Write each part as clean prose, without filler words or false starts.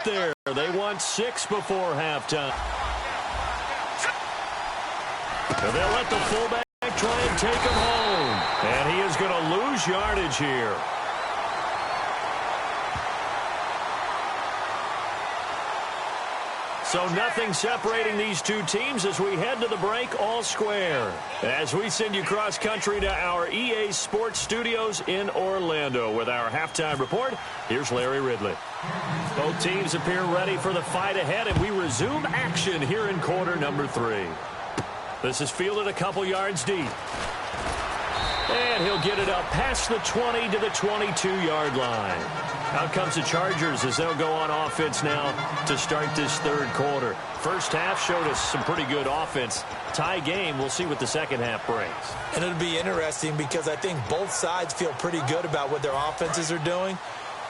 there. They won 6 before halftime. They'll let the fullback try and take him home. And he is going to lose yardage here. So nothing separating these two teams as we head to the break, all square. As we send you cross-country to our EA Sports Studios in Orlando with our halftime report, here's Larry Ridley. Both teams appear ready for the fight ahead, and we resume action here in quarter number 3. This is fielded a couple yards deep. And he'll get it up past the 20 to the 22-yard line. Out comes the Chargers as they'll go on offense now to start this third quarter. First half showed us some pretty good offense. Tie game. We'll see what the second half brings. And it'll be interesting because I think both sides feel pretty good about what their offenses are doing.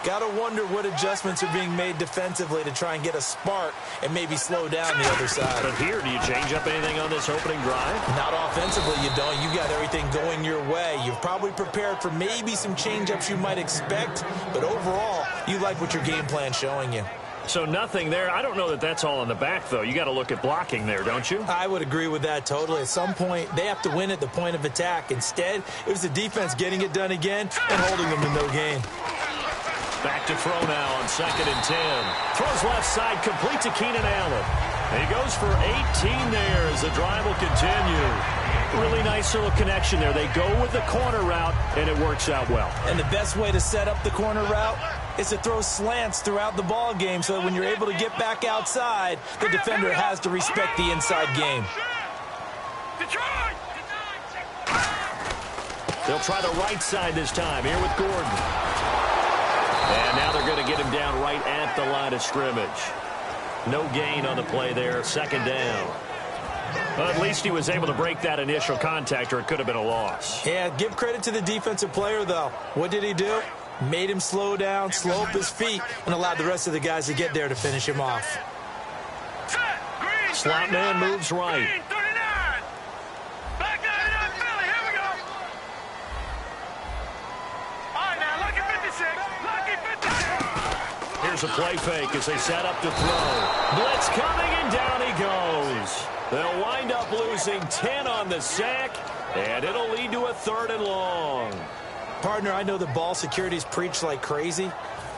Got to wonder what adjustments are being made defensively to try and get a spark and maybe slow down the other side. But here, do you change up anything on this opening drive? Not offensively, you don't. You got everything going your way. You've probably prepared for maybe some change-ups you might expect, but overall, you like what your game plan's showing you. So nothing there. I don't know that that's all in the back, though. You got to look at blocking there, don't you? I would agree with that totally. At some point, they have to win at the point of attack. Instead, it was the defense getting it done again and holding them to no gain. Back to throw now on 2nd and 10. Throws left side, complete to Keenan Allen. He goes for 18 there as the drive will continue. Really nice little connection there. They go with the corner route, and it works out well. And the best way to set up the corner route is to throw slants throughout the ball game so that when you're able to get back outside, the defender has to respect the inside game. They'll try the right side this time here with Gordon. And now they're going to get him down right at the line of scrimmage. No gain on the play there, 2nd down. Well, at least he was able to break that initial contact, or it could have been a loss. Yeah, give credit to the defensive player, though. What did he do? Made him slow down, slow up his feet, and allowed the rest of the guys to get there to finish him off. Slot man moves right. Here's a play fake as they set up to throw. Blitz coming, and down he goes. They'll wind up losing 10 on the sack, and it'll lead to a 3rd and long. Partner, I know the ball security's preached like crazy,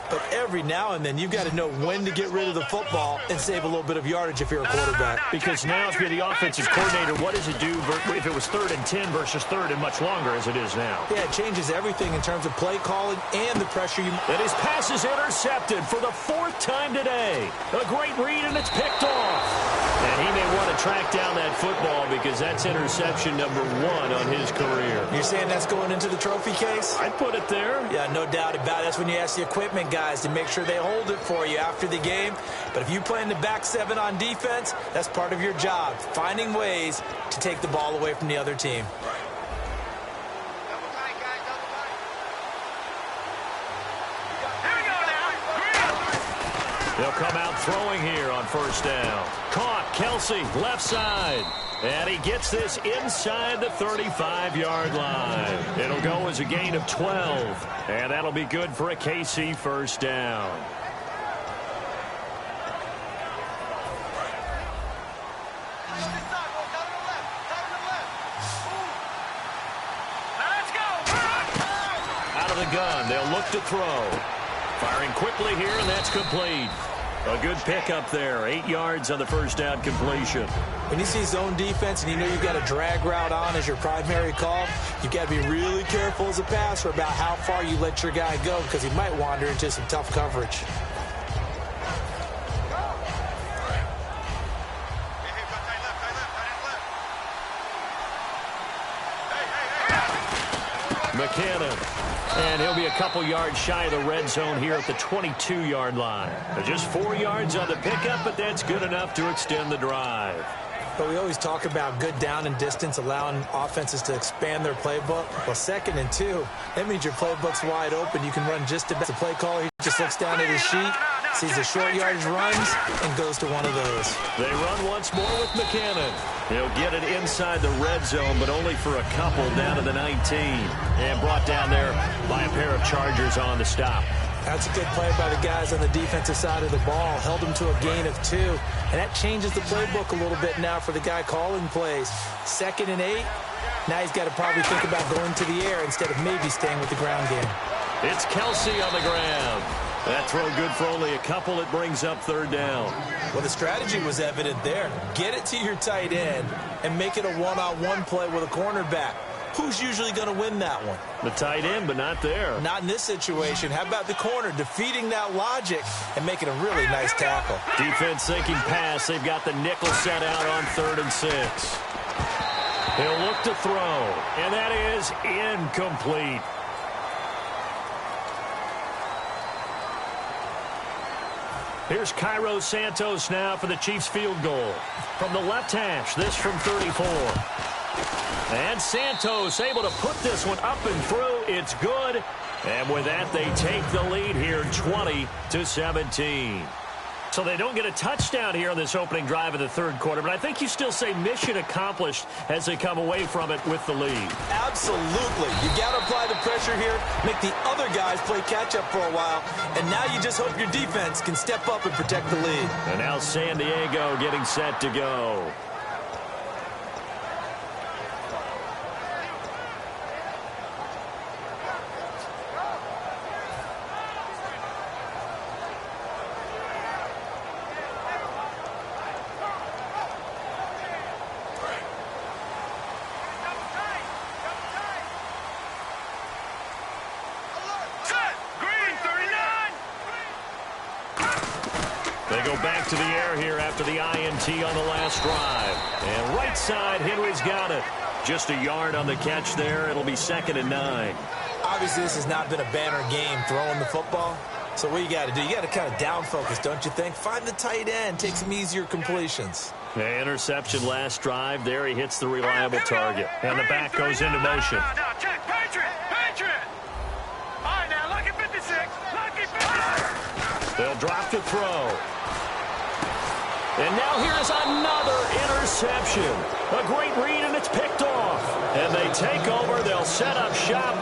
but every now and then you've got to know when to get rid of the football and save a little bit of yardage if you're a quarterback. Because now if you're the offensive coordinator, what does it do if it was 3rd and 10 versus 3rd and much longer as it is now? Yeah, it changes everything in terms of play calling and the pressure you... And his pass is intercepted for the 4th time today. A great read, and it's picked off. And he may want to track down that football because that's interception number 1 on his career. You're saying that's going into the trophy case? I'd put it there. Yeah, no doubt about it. That's when you ask the equipment guys to make sure they hold it for you after the game. But if you play in the back 7 on defense, that's part of your job, finding ways to take the ball away from the other team. They'll come out throwing here on 1st down. Caught, Kelsey, left side. And he gets this inside the 35-yard line. It'll go as a gain of 12. And that'll be good for a KC 1st down. Out of the gun, they'll look to throw. Firing quickly here, and that's complete. A good pickup there. 8 yards on the 1st down completion. When you see zone defense and you know you've got a drag route on as your primary call, you've got to be really careful as a passer about how far you let your guy go because he might wander into some tough coverage. McKinnon. And he'll be a couple yards shy of the red zone here at the 22-yard line. Just 4 yards on the pickup, but that's good enough to extend the drive. But we always talk about good down and distance, allowing offenses to expand their playbook. Well, 2nd and 2, that means your playbook's wide open. You can run just about. The play caller, he just looks down at his sheet, sees the short yardage runs, and goes to one of those. They run once more with McKinnon. He'll get it inside the red zone, but only for a couple down to the 19. And brought down there by a pair of Chargers on the stop. That's a good play by the guys on the defensive side of the ball. Held them to a gain of 2. And that changes the playbook a little bit now for the guy calling plays. 2nd and 8. Now he's got to probably think about going to the air instead of maybe staying with the ground game. It's Kelsey on the ground. That throw good for only a couple. It brings up 3rd down. Well, the strategy was evident there. Get it to your tight end and make it a one-on-one play with a cornerback. Who's usually going to win that one? The tight end, but not there. Not in this situation. How about the corner defeating that logic and making a really nice tackle? Defense thinking pass. They've got the nickel set out on 3rd and 6. He'll look to throw, and that is incomplete. Here's Cairo Santos now for the Chiefs field goal. From the left hash, this from 34. And Santos able to put this one up and through. It's good. And with that, they take the lead here 20-17. So they don't get a touchdown here on this opening drive of the 3rd quarter, but I think you still say mission accomplished as they come away from it with the lead. Absolutely. You got to apply the pressure here, make the other guys play catch-up for a while, and now you just hope your defense can step up and protect the lead. And now San Diego getting set to go. Back to the air here after the INT on the last drive. And right side, Henry's got it. Just a yard on the catch there. It'll be 2nd and 9. Obviously, this has not been a banner game throwing the football. So what you got to do, you got to kind of down focus, don't you think? Find the tight end, take some easier completions. The interception last drive. There he hits the reliable target. And the back goes into motion. Check, Patriot. All right, now, lucky 56. Lucky 56. They'll drop to throw. And now here's another interception. A great read, and it's picked off. And they take over. They'll set up shop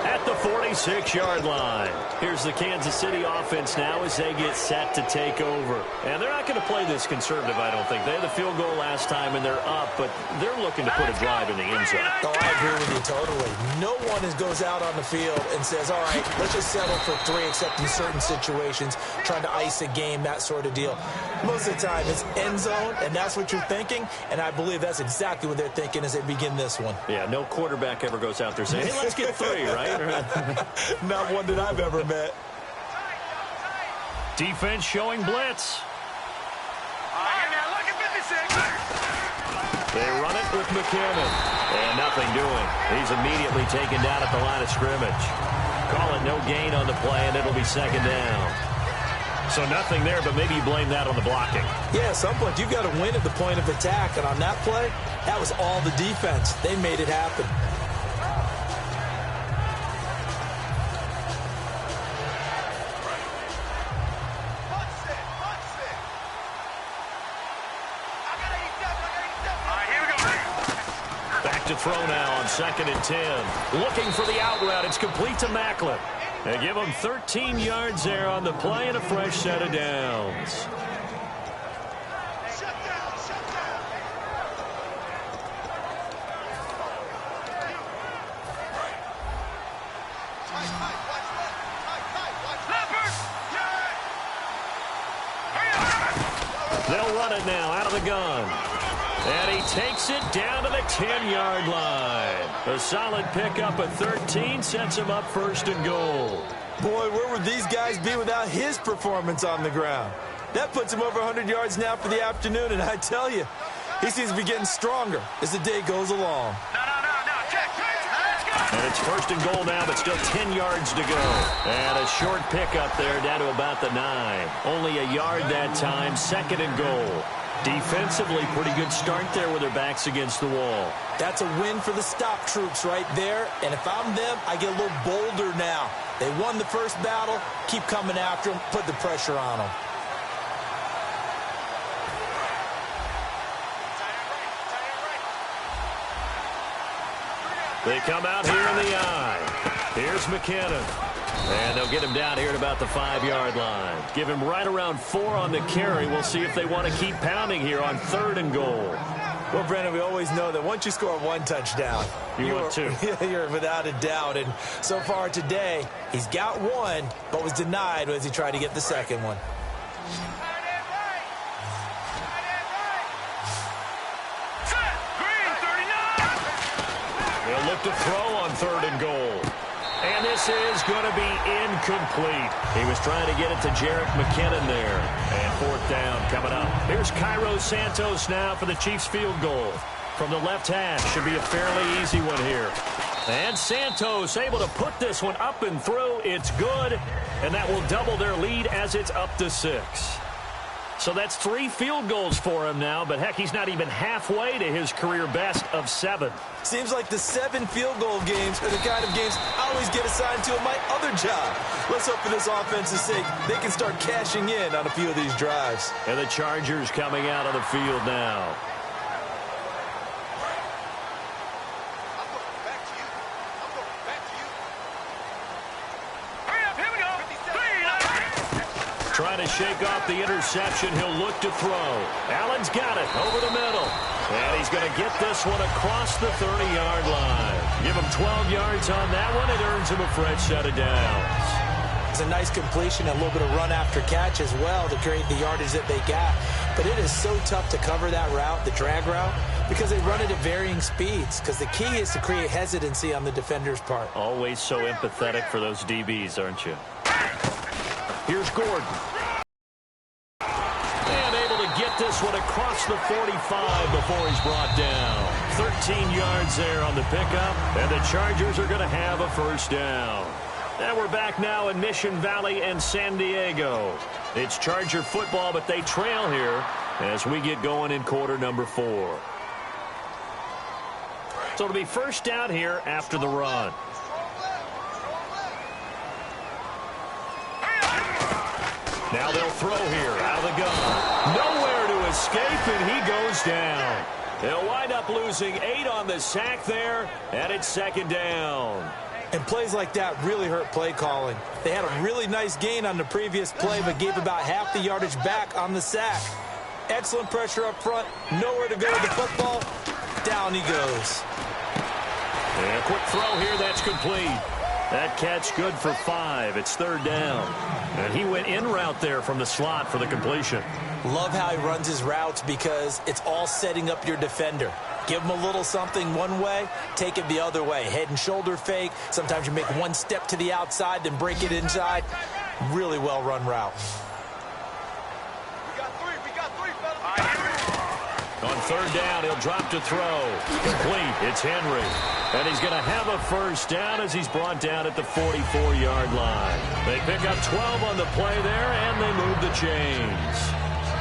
at the 46-yard line. Here's the Kansas City offense now as they get set to take over. And they're not going to play this conservative, I don't think. They had the field goal last time, and they're up, but they're looking to put a drive in the end zone. Oh, I agree with you totally. No one goes out on the field and says, all right, let's just settle for 3, except in certain situations, trying to ice a game, that sort of deal. Most of the time, it's end zone, and that's what you're thinking, and I believe that's exactly what they're thinking as they begin this one. Yeah, no quarterback ever goes out there saying, hey, let's get 3, right? Not one that I've ever met. Defense showing blitz. They run it with McKinnon. And nothing doing. He's immediately taken down at the line of scrimmage. Call it no gain on the play, and it'll be 2nd down. So nothing there, but maybe you blame that on the blocking. Yeah, at some point, you've got to win at the point of attack. And on that play, that was all the defense. They made it happen. To throw now on 2nd and 10. Looking for the out route. It's complete to Macklin. They give him 13 yards there on the play and a fresh set of downs. They'll run it now out of the gun. And he takes it down to the 10-yard line. A solid pickup at 13 sets him up 1st and goal. Boy, where would these guys be without his performance on the ground? That puts him over 100 yards now for the afternoon, and I tell you, he seems to be getting stronger as the day goes along. And it's 1st and goal now, but still 10 yards to go. And a short pickup there down to about the 9. Only a yard that time, 2nd and goal. Defensively, pretty good start there with their backs against the wall. That's a win for the stop troops right there. And if I'm them, I get a little bolder now. They won the first battle. Keep coming after them. Put the pressure on them. They come out here in the eye. Here's McKinnon. And they'll get him down here at about the 5-yard line. Give him right around 4 on the carry. We'll see if they want to keep pounding here on 3rd and goal. Well, Brandon, we always know that once you score 1 touchdown, you're without a doubt. And so far today, he's got 1, but was denied as he tried to get the second one. He'll look to throw on 3rd and goal. And this is going to be incomplete. He was trying to get it to Jerick McKinnon there. And 4th down coming up. Here's Cairo Santos now for the Chiefs field goal. From the left hash, should be a fairly easy one here. And Santos able to put this one up and through. It's good. And that will double their lead as it's up to 6. So that's 3 field goals for him now, but heck, he's not even halfway to his career best of 7. Seems like the 7 field goal games are the kind of games I always get assigned to in my other job. Let's hope for this offense's sake they can start cashing in on a few of these drives. And the Chargers coming out on the field now. Trying to shake off the interception. He'll look to throw. Allen's got it over the middle. And he's going to get this one across the 30-yard line. Give him 12 yards on that one. It earns him a fresh set of downs. It's a nice completion, a little bit of run after catch as well to create the yardage that they got. But it is so tough to cover that route, the drag route, because they run it at varying speeds. Because the key is to create hesitancy on the defender's part. Always so empathetic for those DBs, aren't you? Here's Gordon. And able to get this one across the 45 before he's brought down. 13 yards there on the pickup, and the Chargers are going to have a 1st down. And we're back now in Mission Valley and San Diego. It's Charger football, but they trail here as we get going in quarter number 4. So it'll be 1st down here after the run. Now they'll throw here out of the gun. Nowhere to escape, and he goes down. They'll wind up losing 8 on the sack there, and it's 2nd down. And plays like that really hurt play calling. They had a really nice gain on the previous play, but gave about half the yardage back on the sack. Excellent pressure up front. Nowhere to go with the football. Down he goes. And a quick throw here. That's complete. That catch good for 5. It's 3rd down. And he went in route there from the slot for the completion. Love how he runs his routes because it's all setting up your defender. Give him a little something one way, take it the other way. Head and shoulder fake. Sometimes you make one step to the outside, then break it inside. Really well run route. We got three, fellas. On 3rd down, he'll drop to throw. Complete. It's Henry. And he's going to have a 1st down as he's brought down at the 44-yard line. They pick up 12 on the play there, and they move the chains.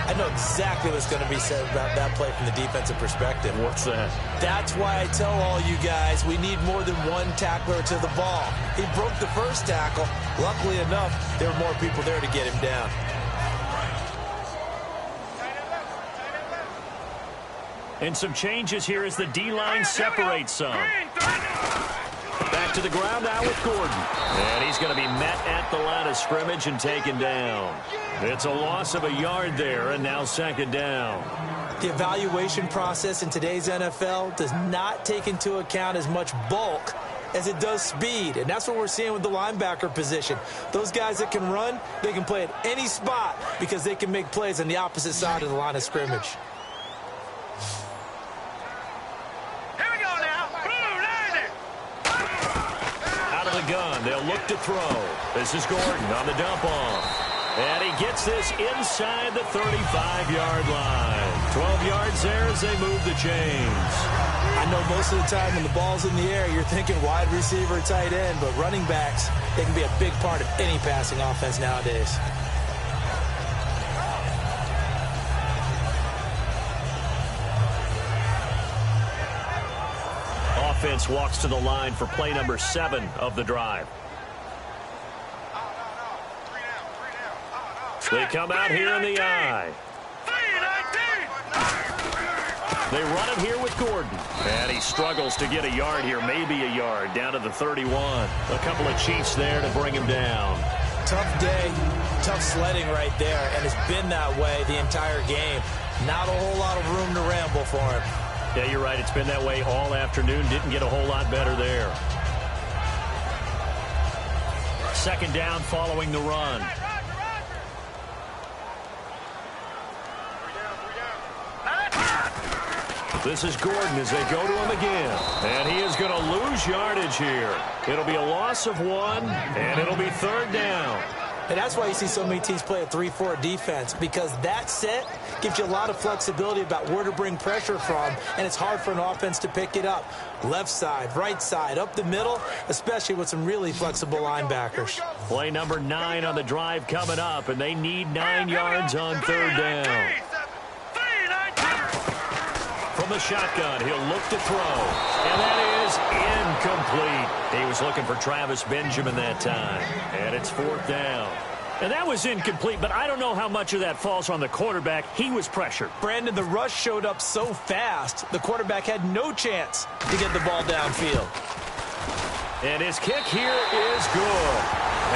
I know exactly what's going to be said about that play from the defensive perspective. What's that? That's why I tell all you guys we need more than one tackler to the ball. He broke the 1st tackle. Luckily enough, there were more people there to get him down. And some changes here as the D-line separates some. Back to the ground now with Gordon. And he's going to be met at the line of scrimmage and taken down. It's a loss of a yard there, and now 2nd down. The evaluation process in today's NFL does not take into account as much bulk as it does speed, and that's what we're seeing with the linebacker position. Those guys that can run, they can play at any spot because they can make plays on the opposite side of the line of scrimmage. Gun. They'll look to throw. This is Gordon on the dump off. And he gets this inside the 35-yard line. 12 yards there as they move the chains. I know most of the time when the ball's in the air, you're thinking wide receiver, tight end, but running backs, they can be a big part of any passing offense nowadays. Offense walks to the line for play number 7 of the drive. They come out here in the I. They run it here with Gordon. And he struggles to get a yard here, maybe a yard, down to the 31. A couple of Chiefs there to bring him down. Tough day, tough sledding right there, and it's been that way the entire game. Not a whole lot of room to ramble for him. Yeah, you're right. It's been that way all afternoon. Didn't get a whole lot better there. Second down following the run. This is Gordon as they go to him again. And he is going to lose yardage here. It'll be a loss of 1, and it'll be third down. And that's why you see so many teams play a 3-4 defense, because that set gives you a lot of flexibility about where to bring pressure from, and it's hard for an offense to pick it up. Left side, right side, up the middle, especially with some really flexible linebackers. Play number 9 on the drive coming up, and they need 9 yards on third down. From the shotgun, he'll look to throw, and that is incomplete. He was looking for Travis Benjamin that time, and it's fourth down. And that was incomplete, but I don't know how much of that falls on the quarterback. He was pressured. Brandon, the rush showed up so fast, the quarterback had no chance to get the ball downfield. And his kick here is good,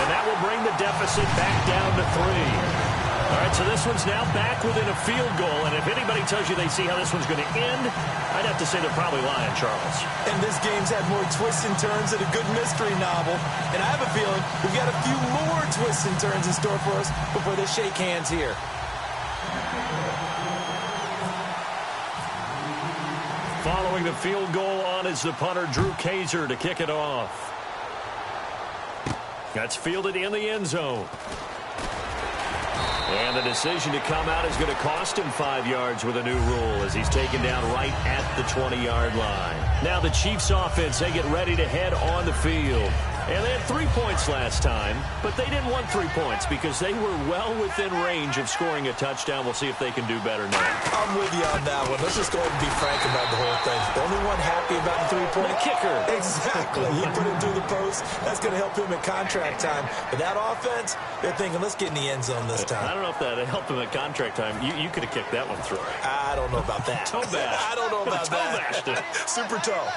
and that will bring the deficit back down to 3. All right, so this one's now back within a field goal, and if anybody tells you they see how this one's going to end, I'd have to say they're probably lying, Charles. And this game's had more twists and turns than a good mystery novel, and I have a feeling we've got a few more twists and turns in store for us before they shake hands here. Following the field goal on is the punter, Drew Kaiser, to kick it off. That's fielded in the end zone. And the decision to come out is going to cost him 5 yards with a new rule as he's taken down right at the 20-yard line. Now the Chiefs offense, they get ready to head on the field. And they had 3 points last time, but they didn't want 3 points because they were well within range of scoring a touchdown. We'll see if they can do better now. I'm with you on that one. Let's just go ahead and be frank about the whole thing. The only one happy about the 3-point kicker. Exactly. You put him through the post. That's going to help him at contract time. But that offense, they're thinking, let's get in the end zone this time. I don't know if that helped him at contract time. You could have kicked that one through. I don't know about that. Toe bash. I don't know about that. Toe bashed it. Super toe.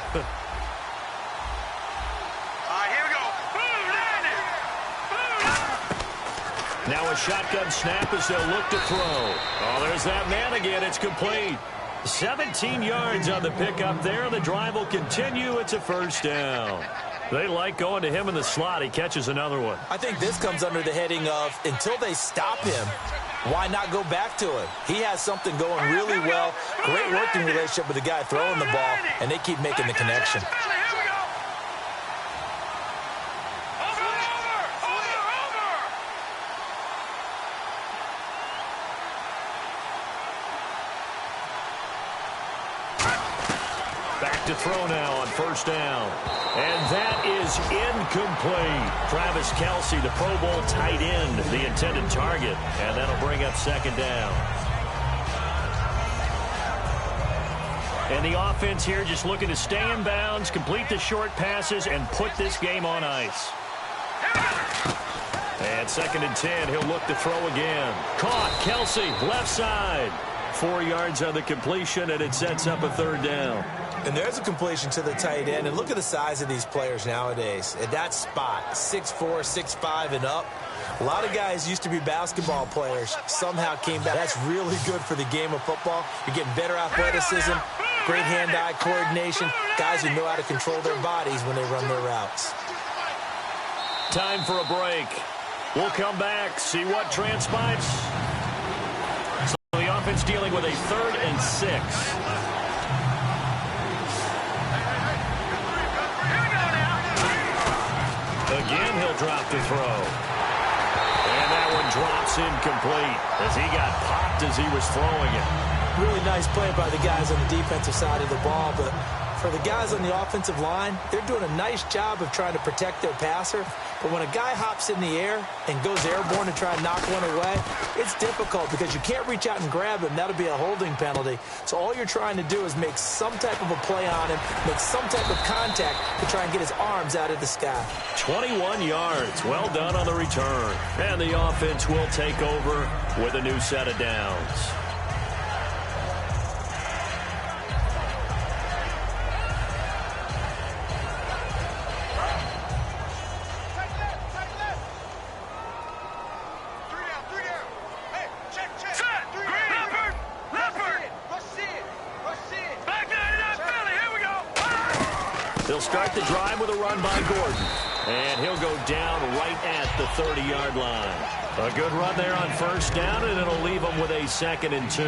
Now a shotgun snap as they'll look to throw. Oh, there's that man again. It's complete. 17 yards on the pickup there. The drive will continue. It's a first down. They like going to him in the slot. He catches another one. I think this comes under the heading of until they stop him, why not go back to him? He has something going really well. Great working relationship with the guy throwing the ball, and they keep making the connection. To throw now on first down. And that is incomplete. Travis Kelce, the Pro Bowl tight end, the intended target. And that'll bring up second down. And the offense here just looking to stay in bounds, complete the short passes, and put this game on ice. And second and 10, he'll look to throw again. Caught, Kelce, left side. 4 yards on the completion, and it sets up a third down. And there's a completion to the tight end. And look at the size of these players nowadays. At that spot, 6'4", 6'5", and up. A lot of guys used to be basketball players. Somehow came back. That's really good for the game of football. You're getting better athleticism, great hand-eye coordination. Guys who know how to control their bodies when they run their routes. Time for a break. We'll come back, see what transpires. So the offense dealing with a 3rd and 6. Again, he'll drop to throw. And that one drops incomplete as he got popped as he was throwing it. Really nice play by the guys on the defensive side of the ball, but for the guys on the offensive line, they're doing a nice job of trying to protect their passer. But when a guy hops in the air and goes airborne to try and knock one away, it's difficult because you can't reach out and grab him. That'll be a holding penalty. So all you're trying to do is make some type of a play on him, make some type of contact to try and get his arms out of the sky. 21 yards. Well done on the return. And the offense will take over with a new set of downs. They'll start the drive with a run by Gordon. And he'll go down right at the 30-yard line. A good run there on first down, and it'll leave them with a 2nd and 2.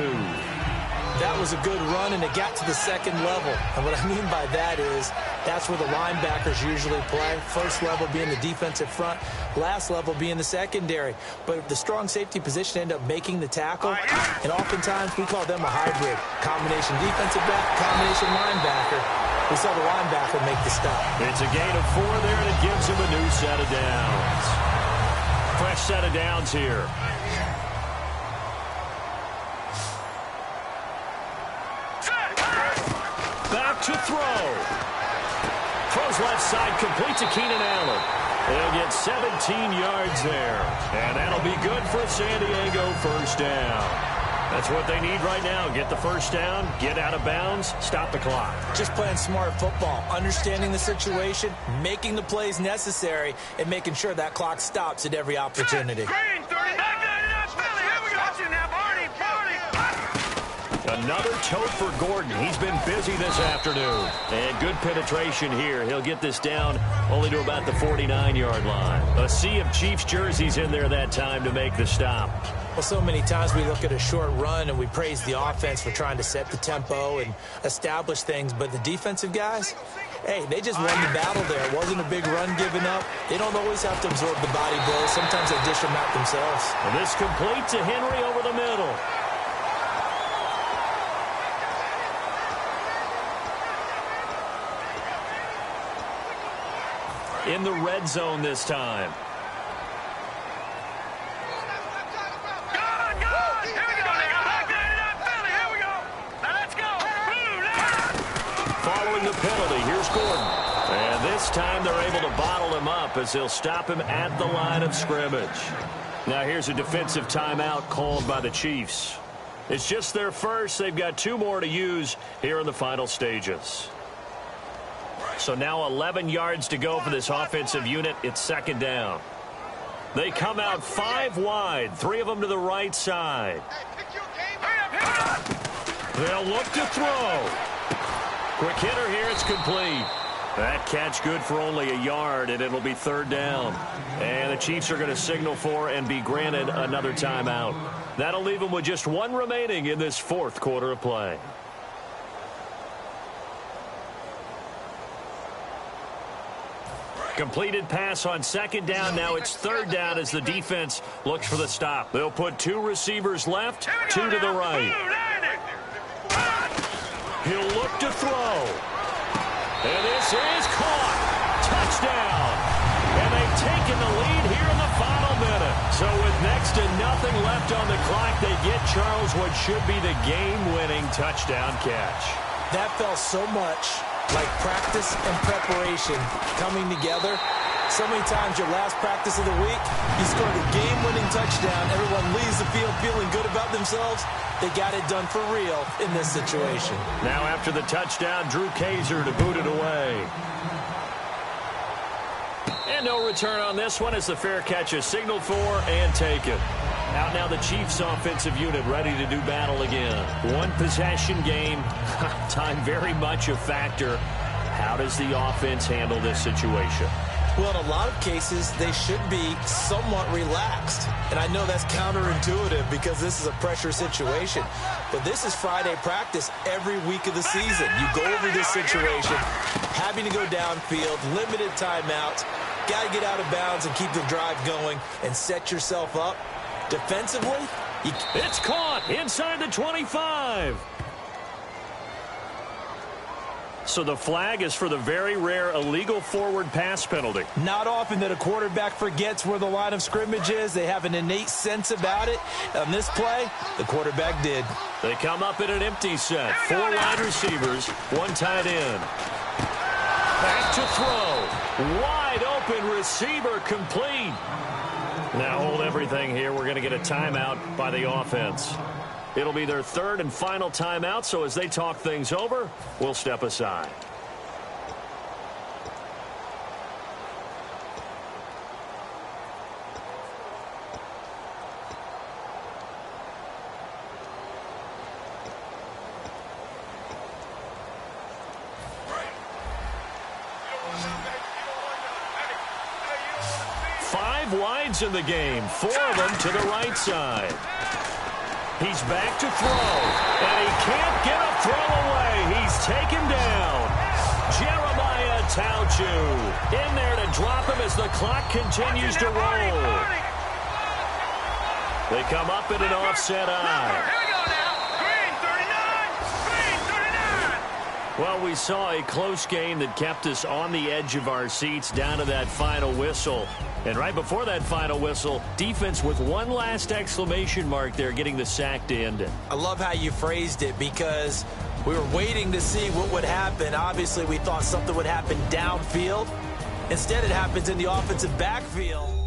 That was a good run, and it got to the second level. And what I mean by that is that's where the linebackers usually play. First level being the defensive front, last level being the secondary. But the strong safety position ended up making the tackle, and oftentimes we call them a hybrid. Combination defensive back, combination linebacker. We saw the linebacker make the stop. It's a gain of 4 there, and it gives him a new set of downs. Fresh set of downs here. Back to throw. Throws left side, complete to Keenan Allen. They'll get 17 yards there. And that'll be good for San Diego first down. That's what they need right now. Get the first down, get out of bounds, stop the clock. Just playing smart football, understanding the situation, making the plays necessary, and making sure that clock stops at every opportunity. Green, 30. Here we go. Another tote for Gordon. He's been busy this afternoon. And good penetration here. He'll get this down only to about the 49-yard line. A sea of Chiefs jerseys in there that time to make the stop. Well, so many times we look at a short run and we praise the offense for trying to set the tempo and establish things. But the defensive guys, hey, they just won the battle there. It wasn't a big run given up. They don't always have to absorb the body blows. Sometimes they dish them out themselves. And this complete to Henry over the middle. In the red zone this time. Following the penalty, here's Gordon. And this time they're able to bottle him up as they'll stop him at the line of scrimmage. Now here's a defensive timeout called by the Chiefs. It's just their first. They've got 2 more to use here in the final stages. So now 11 yards to go for this offensive unit. It's 2nd down. They come out 5 wide, 3 of them to the right side. They'll look to throw. Quick hitter here, it's complete. That catch good for only a yard, and it'll be 3rd down. And the Chiefs are going to signal for and be granted another timeout. That'll leave them with just 1 remaining in this 4th quarter of play. Completed pass on 2nd down. Now it's 3rd down as the defense looks for the stop. They'll put 2 receivers left, 2 to the right. He'll look to throw. And this is caught. Touchdown. And they've taken the lead here in the final minute. So with next to nothing left on the clock, they get Charles what should be the game-winning touchdown catch. That felt so much like practice and preparation coming together. So many times your last practice of the week, you scored a game-winning touchdown. Everyone leaves the field feeling good about themselves. They got it done for real in this situation. Now after the touchdown, Drew Kaiser to boot it away. And no return on this one as the fair catch is signaled for and taken. Out now the Chiefs offensive unit ready to do battle again. 1 possession game. Time very much a factor. How does the offense handle this situation? Well, in a lot of cases, they should be somewhat relaxed. And I know that's counterintuitive because this is a pressure situation. But this is Friday practice every week of the season. You go over this situation, having to go downfield, limited timeouts, got to get out of bounds and keep the drive going and set yourself up. Defensively, it's caught inside the 25. So the flag is for the very rare illegal forward pass penalty. Not often that a quarterback forgets where the line of scrimmage is. They have an innate sense about it. On this play, the quarterback did. They come up in an empty set. 4 wide receivers, 1 tight end. Back to throw. Wide open receiver complete. Now hold everything here. We're going to get a timeout by the offense. It'll be their 3rd and final timeout, so as they talk things over, we'll step aside. 5 wides in the game, 4 of them to the right side. He's back to throw, and he can't get a throw away. He's taken down. Jeremiah Tauchu in there to drop him as the clock continues to roll. They come up in an offset eye. Here we go now. Green 39. Green 39. Well, we saw a close game that kept us on the edge of our seats down to that final whistle. And right before that final whistle, defense with one last exclamation mark there, getting the sack to end it. I love how you phrased it because we were waiting to see what would happen. Obviously, we thought something would happen downfield. Instead, it happens in the offensive backfield.